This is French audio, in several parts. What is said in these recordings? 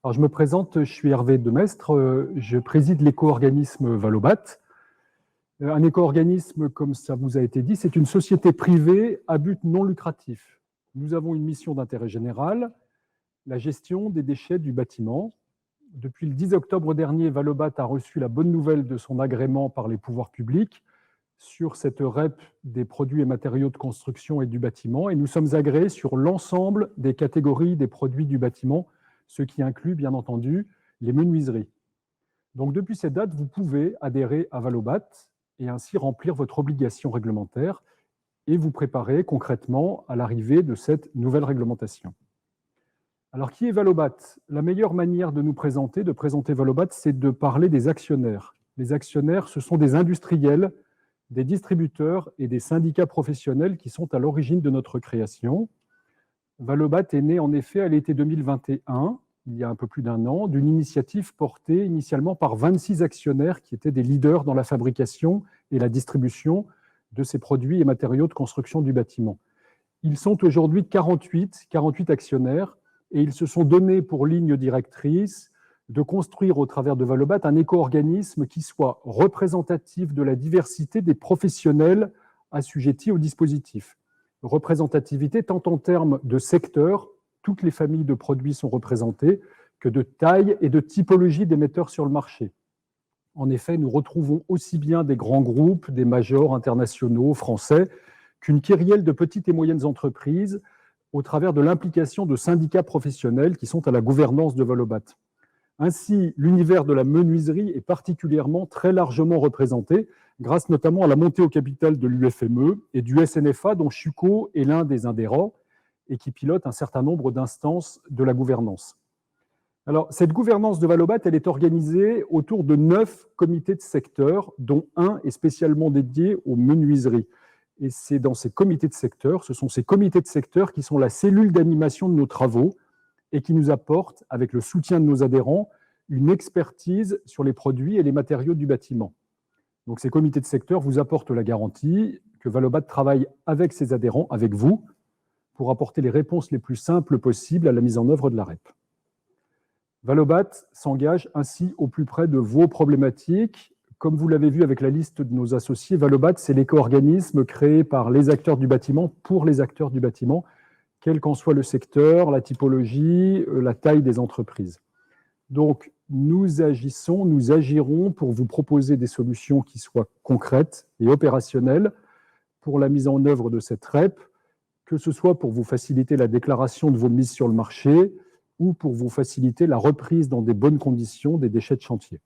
Alors, je me présente, je suis Hervé Demestre, je préside l'éco-organisme Valobat. Un éco-organisme, comme ça vous a été dit, c'est une société privée à but non lucratif. Nous avons une mission d'intérêt général, la gestion des déchets du bâtiment. Depuis le 10 octobre dernier, Valobat a reçu la bonne nouvelle de son agrément par les pouvoirs publics sur cette REP des produits et matériaux de construction et du bâtiment, et nous sommes agréés sur l'ensemble des catégories des produits du bâtiment, ce qui inclut bien entendu les menuiseries. Donc depuis cette date, vous pouvez adhérer à Valobat et ainsi remplir votre obligation réglementaire et vous préparer concrètement à l'arrivée de cette nouvelle réglementation. Alors qui est Valobat? La meilleure manière de présenter Valobat, c'est de parler des actionnaires. Les actionnaires, ce sont des industriels, des distributeurs et des syndicats professionnels qui sont à l'origine de notre création. Valobat est né en effet à l'été 2021, il y a un peu plus d'un an, d'une initiative portée initialement par 26 actionnaires qui étaient des leaders dans la fabrication et la distribution de ces produits et matériaux de construction du bâtiment. Ils sont aujourd'hui 48 actionnaires et ils se sont donnés pour ligne directrice de construire au travers de Valobat un éco-organisme qui soit représentatif de la diversité des professionnels assujettis au dispositif. Représentativité tant en termes de secteur, toutes les familles de produits sont représentées, que de taille et de typologie des metteurs sur le marché. En effet, nous retrouvons aussi bien des grands groupes, des majors internationaux, français, qu'une kyrielle de petites et moyennes entreprises au travers de l'implication de syndicats professionnels qui sont à la gouvernance de Valobat. Ainsi, l'univers de la menuiserie est particulièrement très largement représenté, grâce notamment à la montée au capital de l'UFME et du SNFA, dont Chuco est l'un des adhérents et qui pilote un certain nombre d'instances de la gouvernance. Alors, cette gouvernance de Valobat, elle est organisée autour de 9 comités de secteur, dont un est spécialement dédié aux menuiseries. Et c'est dans ces comités de secteur, ce sont ces comités de secteur qui sont la cellule d'animation de nos travaux, et qui nous apporte, avec le soutien de nos adhérents, une expertise sur les produits et les matériaux du bâtiment. Donc ces comités de secteur vous apportent la garantie que Valobat travaille avec ses adhérents, avec vous, pour apporter les réponses les plus simples possibles à la mise en œuvre de la REP. Valobat s'engage ainsi au plus près de vos problématiques. Comme vous l'avez vu avec la liste de nos associés, Valobat, c'est l'éco-organisme créé par les acteurs du bâtiment pour les acteurs du bâtiment, quel qu'en soit le secteur, la typologie, la taille des entreprises. Donc, nous agirons pour vous proposer des solutions qui soient concrètes et opérationnelles pour la mise en œuvre de cette REP, que ce soit pour vous faciliter la déclaration de vos mises sur le marché ou pour vous faciliter la reprise dans des bonnes conditions des déchets de chantier.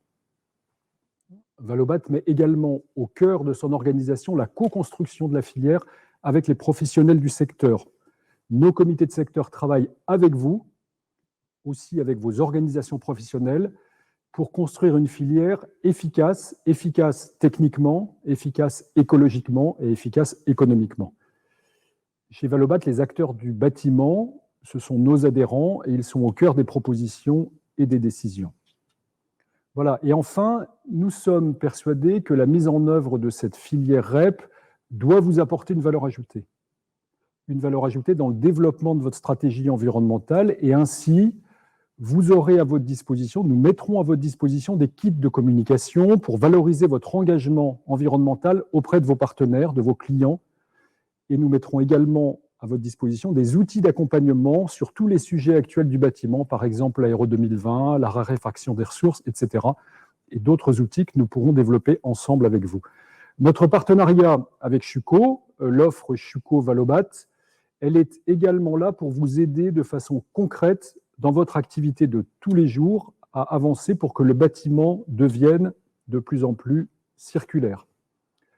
Valobat met également au cœur de son organisation la co-construction de la filière avec les professionnels du secteur. Nos comités de secteur travaillent avec vous, aussi avec vos organisations professionnelles, pour construire une filière efficace techniquement, efficace écologiquement et efficace économiquement. Chez Valobat, les acteurs du bâtiment, ce sont nos adhérents et ils sont au cœur des propositions et des décisions. Voilà. Et enfin, nous sommes persuadés que la mise en œuvre de cette filière REP doit vous apporter une valeur ajoutée. Une valeur ajoutée dans le développement de votre stratégie environnementale et ainsi, vous aurez à votre disposition, nous mettrons à votre disposition des kits de communication pour valoriser votre engagement environnemental auprès de vos partenaires, de vos clients et nous mettrons également à votre disposition des outils d'accompagnement sur tous les sujets actuels du bâtiment, par exemple l'Aéro 2020, la raréfaction des ressources, etc. et d'autres outils que nous pourrons développer ensemble avec vous. Notre partenariat avec Chuco, l'offre Chuco Valobat, elle est également là pour vous aider de façon concrète dans votre activité de tous les jours à avancer pour que le bâtiment devienne de plus en plus circulaire.